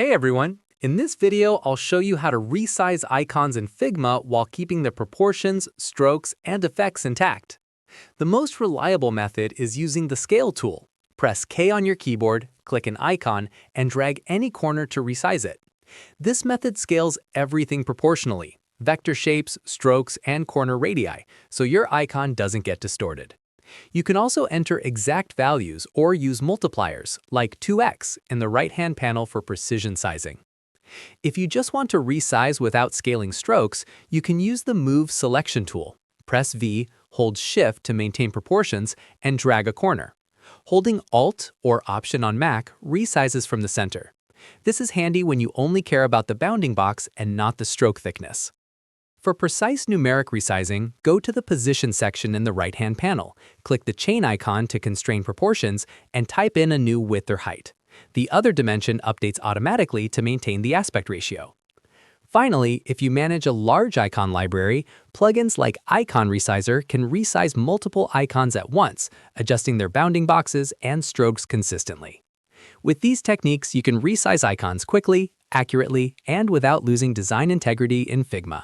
Hey everyone! In this video, I'll show you how to resize icons in Figma while keeping the proportions, strokes, and effects intact. The most reliable method is using the Scale tool. Press K on your keyboard, click an icon, and drag any corner to resize it. This method scales everything proportionally, vector shapes, strokes, and corner radii, so your icon doesn't get distorted. You can also enter exact values or use multipliers, like 2x, in the right-hand panel for precision sizing. If you just want to resize without scaling strokes, you can use the Move Selection tool. Press V, hold Shift to maintain proportions, and drag a corner. Holding Alt or Option on Mac resizes from the center. This is handy when you only care about the bounding box and not the stroke thickness. For precise numeric resizing, go to the Position section in the right-hand panel, click the chain icon to Constrain Proportions, and type in a new width or height. The other dimension updates automatically to maintain the aspect ratio. Finally, if you manage a large icon library, plugins like Icon Resizer can resize multiple icons at once, adjusting their bounding boxes and strokes consistently. With these techniques, you can resize icons quickly, accurately, and without losing design integrity in Figma.